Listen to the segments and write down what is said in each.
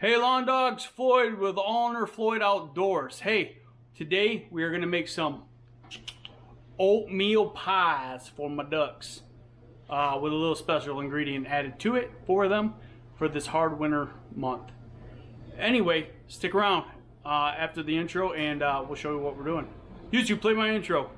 Hey lawn dogs, Floyd with Honor Floyd Outdoors. Hey, today we are going to make some oatmeal pies for my ducks with a little special ingredient added to it for them for this hard winter month. Anyway, stick around after the intro and we'll show you what we're doing. YouTube, play my intro.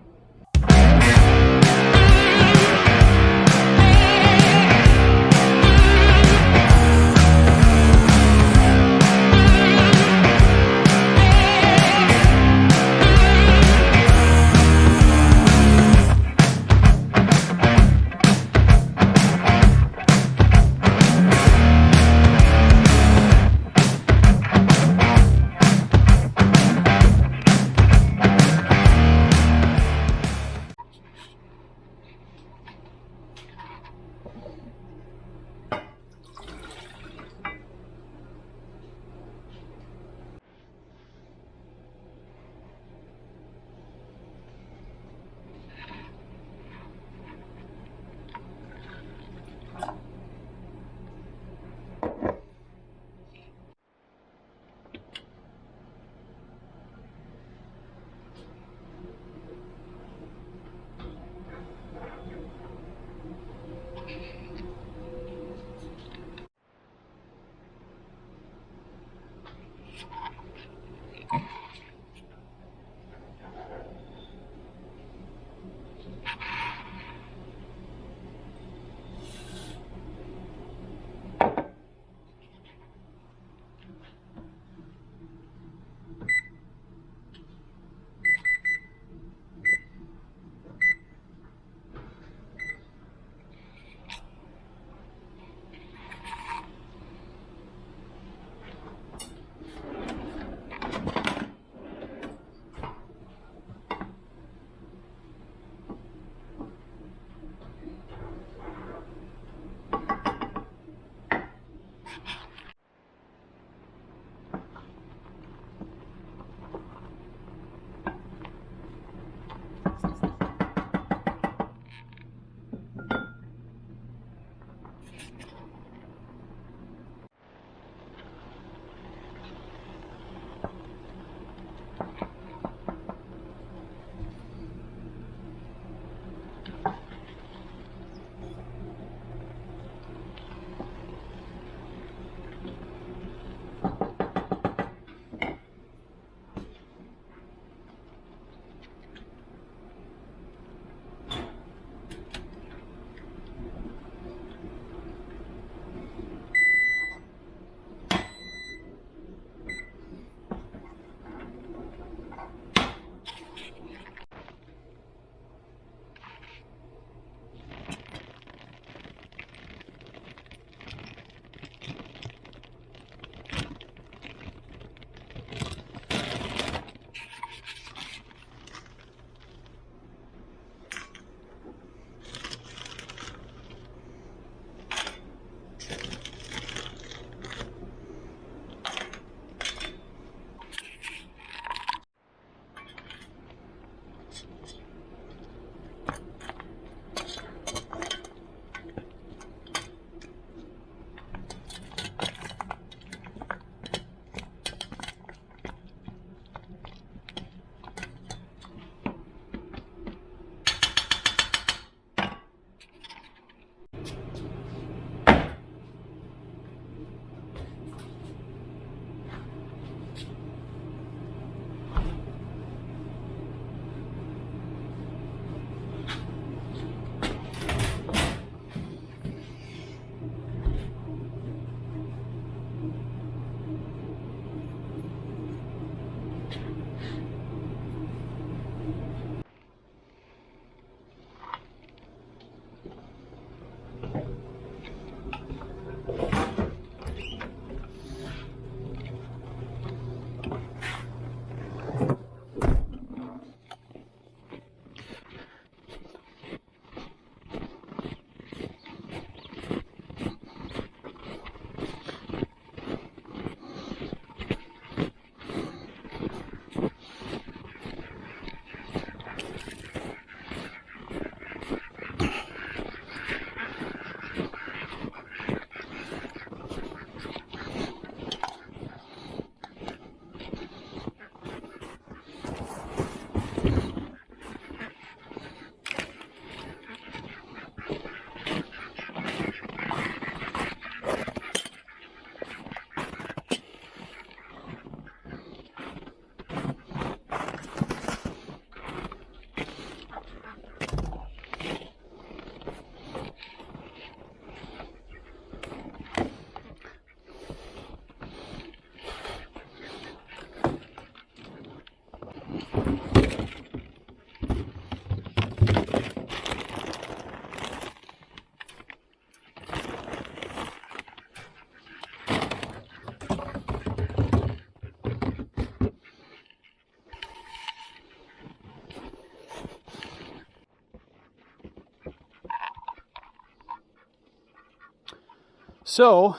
So,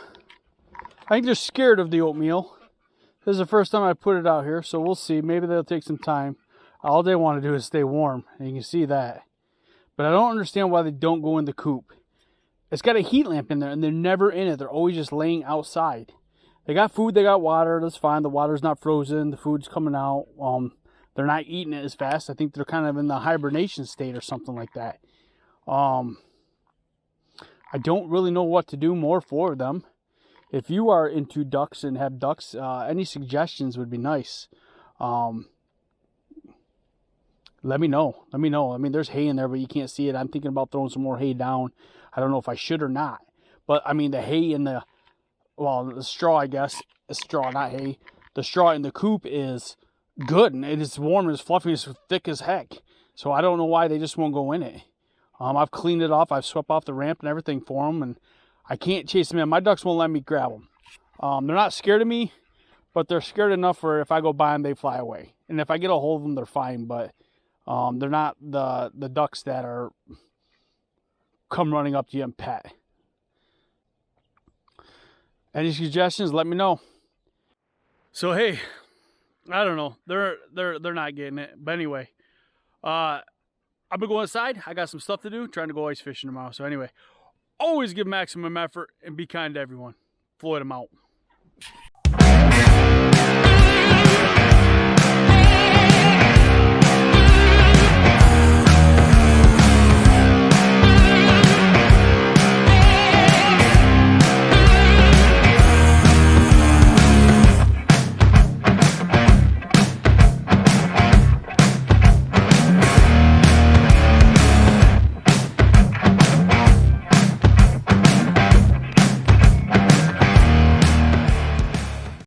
I think they're scared of the oatmeal. This is the first time I put it out here, so we'll see. Maybe they'll take some time. All they want to do is stay warm, and you can see that. But I don't understand why they don't go in the coop. It's got a heat lamp in there, and they're never in it. They're always just laying outside. They got food, they got water. That's fine. The water's not frozen. The food's coming out. They're not eating it as fast. I think they're kind of in the hibernation state or something like that. I don't really know what to do more for them. If you are into ducks and have ducks, any suggestions would be nice. Let me know. Let me know. I mean, there's hay in there, but you can't see it. I'm thinking about throwing some more hay down. I don't know if I should or not. But, I mean, the hay in the, well, the straw, I guess. The straw, not hay. The straw in the coop is good. And it is warm and it's fluffy and it's thick as heck. So I don't know why they just won't go in it. I've cleaned it off. I've swept off the ramp and everything for them. And I can't chase them in. My ducks won't let me grab them. They're not scared of me, but they're scared enough where if I go by them, they fly away. And if I get a hold of them, they're fine. But they're not the ducks that are come running up to you and pet. Any suggestions? Let me know. So hey, I don't know. They're not getting it. But anyway, I'm gonna go inside. I got some stuff to do. Trying to go ice fishing tomorrow. So anyway, always give maximum effort and be kind to everyone. Floyd, I'm out.